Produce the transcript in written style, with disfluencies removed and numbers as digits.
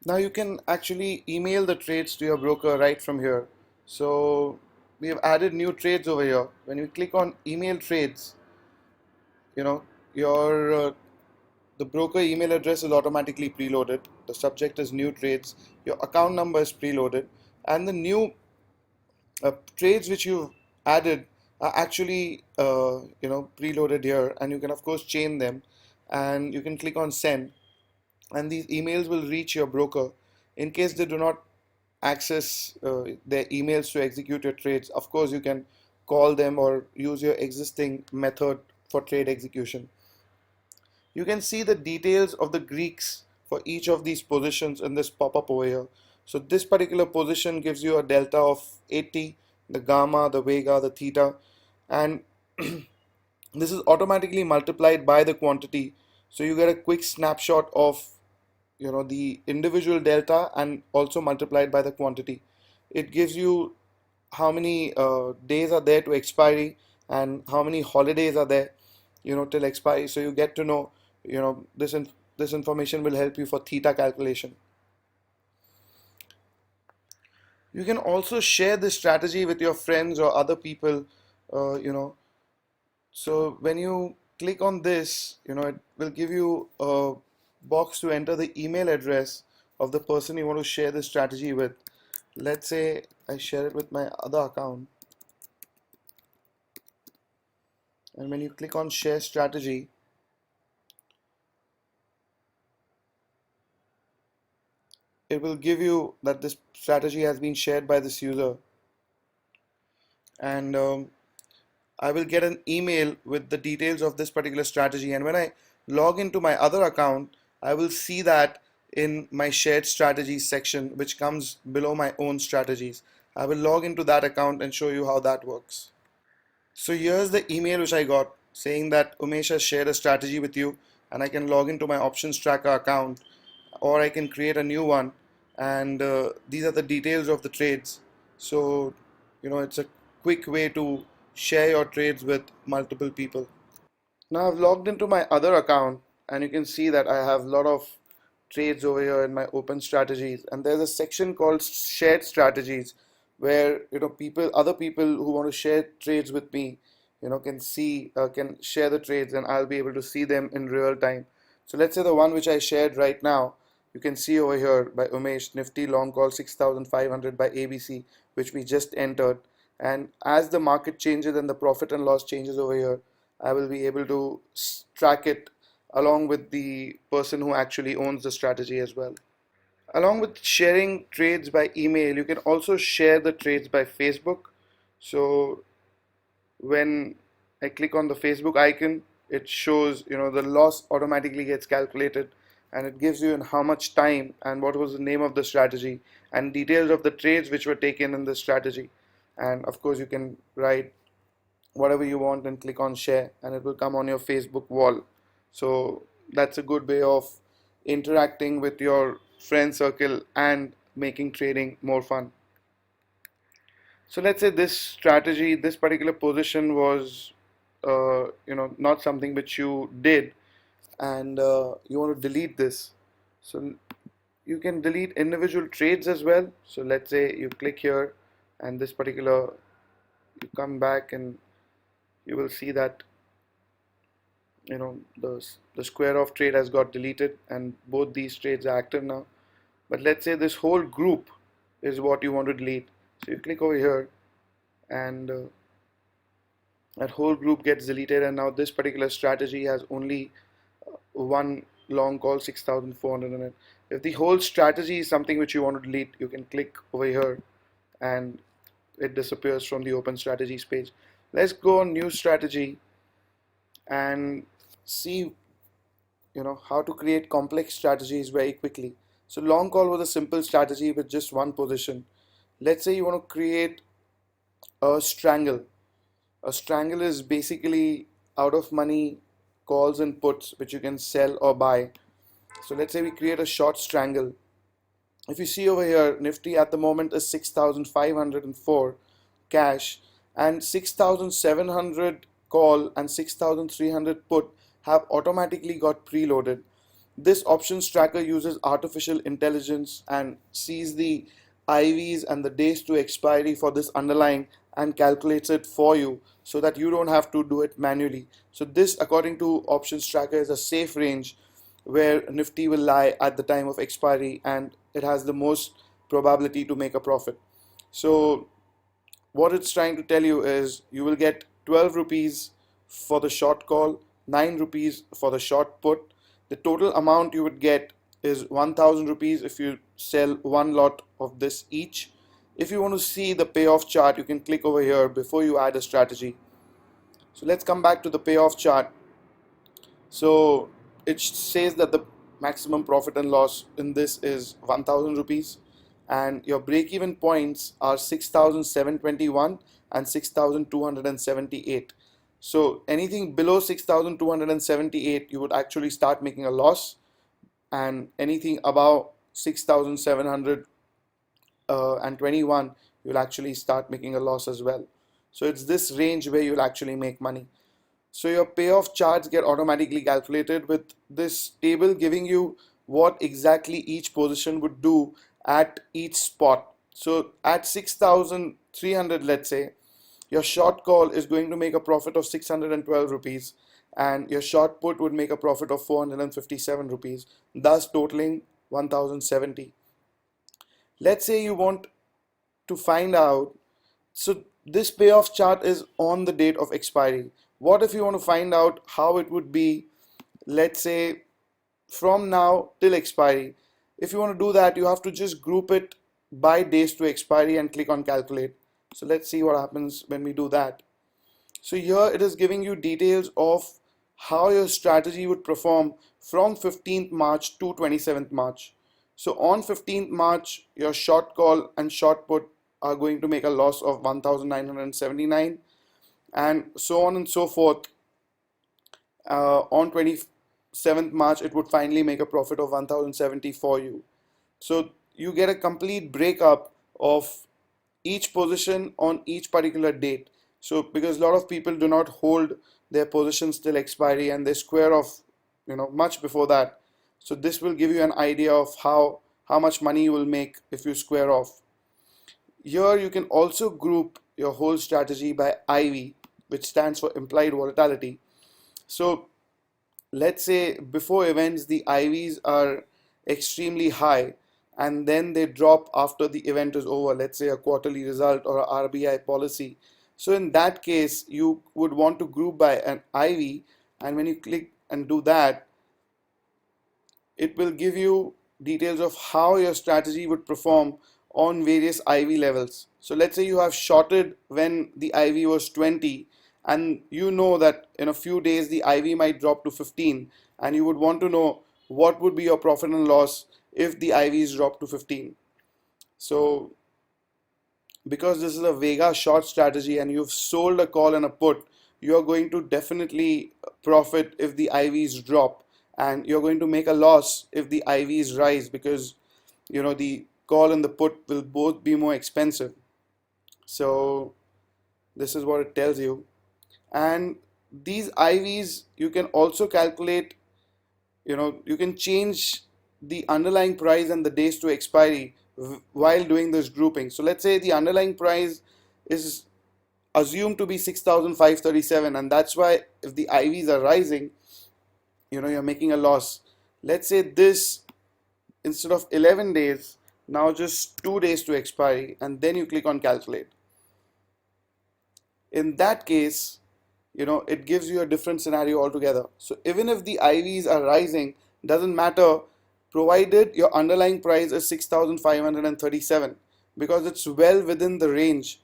Now you can actually email the trades to your broker right from here. So we have added new trades over here. When you click on email trades, you know, your the broker email address is automatically preloaded. The subject is new trades. Your account number is preloaded, and the new trades which you've added are actually preloaded here, and you can of course chain them, and you can click on send, and these emails will reach your broker. In case they do not access their emails to execute your trades, of course you can call them or use your existing method for trade execution. You can see the details of the Greeks for each of these positions in this pop-up over here. So this particular position gives you a delta of 80, the gamma, the vega, the theta, and this is automatically multiplied by the quantity. So you get a quick snapshot of the individual delta and also multiplied by the quantity. It gives you how many days are there to expiry and how many holidays are there till expiry, so you get to know this information will help you for theta calculation. You can also share this strategy with your friends or other people. So when you click on this, it will give you a box to enter the email address of the person you want to share this strategy with. Let's say I share it with my other account, and when you click on share strategy, it will give you that this strategy has been shared by this user, and I will get an email with the details of this particular strategy. And when I log into my other account, I will see that in my shared strategies section, which comes below my own strategies. I will log into that account and show you how that works. So here's the email which I got saying that Umesh has shared a strategy with you, and I can log into my OptionsTracker account, or I can create a new one, and these are the details of the trades. So it's a quick way to share your trades with multiple people. Now I've logged into my other account, and you can see that I have a lot of trades over here in my open strategies, and there's a section called shared strategies where other people who want to share trades with me can share the trades, and I'll be able to see them in real time. So let's say the one which I shared right now, you can see over here by Umesh, Nifty long call 6500 by ABC, which we just entered. And as the market changes and the profit and loss changes over here, I will be able to track it along with the person who actually owns the strategy as well. Along with sharing trades by email, you can also share the trades by Facebook. So when I click on the Facebook icon, it shows the loss automatically gets calculated, and it gives you in how much time and what was the name of the strategy and details of the trades which were taken in the strategy. And of course you can write whatever you want and click on share, and it will come on your Facebook wall. So that's a good way of interacting with your friend circle and making trading more fun. So let's say this strategy, this particular position was not something which you did, and you want to delete this. So you can delete individual trades as well. So let's say you click here, and this particular, you come back and you will see that the square off trade has got deleted, and both these trades are active now. But let's say this whole group is what you want to delete. So you click over here, and that whole group gets deleted, and now this particular strategy has only one long call 6400 in it. If the whole strategy is something which you want to delete, you can click over here and it disappears from the open strategies page. Let's go on new strategy and see how to create complex strategies very quickly. So long call was a simple strategy with just one position. Let's say you want to create a strangle. A strangle is basically out of money calls and puts which you can sell or buy. So let's say we create a short strangle. If you see over here, Nifty at the moment is 6,504 cash, and 6,700 call and 6,300 put have automatically got preloaded. This options tracker uses artificial intelligence and sees the IVs and the days to expiry for this underlying and calculates it for you so that you don't have to do it manually. So this, according to options tracker, is a safe range where Nifty will lie at the time of expiry and it has the most probability to make a profit. So what it's trying to tell you is you will get 12 rupees for the short call, 9 rupees for the short put. The total amount you would get is 1000 rupees if you sell one lot of this each. If you want to see the payoff chart, you can click over here before you add a strategy. So let's come back to the payoff chart. So it says that the maximum profit and loss in this is 1000 rupees and your break-even points are 6721 and 6278. So anything below 6278 you would actually start making a loss, and anything above 6700 and 21 you'll actually start making a loss as well. So it's this range where you'll actually make money. So your payoff charts get automatically calculated with this table giving you what exactly each position would do at each spot. So at 6,300, let's say, your short call is going to make a profit of 612 rupees and your short put would make a profit of 457 rupees, thus totaling 1070. Let's say you want to find out, so this payoff chart is on the date of expiry. What if you want to find out how it would be, let's say, from now till expiry? If you want to do that, you have to just group it by days to expiry and click on calculate. So let's see what happens when we do that. So here it is giving you details of how your strategy would perform from 15th March to 27th March. So on 15th March, your short call and short put are going to make a loss of 1979 and so on and so forth. On 27th March, it would finally make a profit of 1070 for you. So you get a complete breakup of each position on each particular date. So because a lot of people do not hold their positions till expiry and they square off, much before that. So this will give you an idea of how much money you will make if you square off. Here you can also group your whole strategy by IV, which stands for implied volatility. So let's say before events the IVs are extremely high and then they drop after the event is over, let's say a quarterly result or a RBI policy. So in that case you would want to group by an IV, and when you click and do that, it will give you details of how your strategy would perform on various IV levels. So let's say you have shorted when the IV was 20 and you know that in a few days the IV might drop to 15, and you would want to know what would be your profit and loss if the IVs drop to 15. So because this is a Vega short strategy and you've sold a call and a put, you're going to definitely profit if the IVs drop, and you're going to make a loss if the IVs rise, because the call and the put will both be more expensive. So this is what it tells you. And these IVs you can also calculate, you can change the underlying price and the days to expiry while doing this grouping. So let's say the underlying price is assumed to be 6,537, and that's why if the IVs are rising, you're making a loss. Let's say this, instead of 11 days, now just 2 days to expiry, and then you click on calculate. In that case, it gives you a different scenario altogether. So even if the IVs are rising, doesn't matter, provided your underlying price is 6,537, because it's well within the range,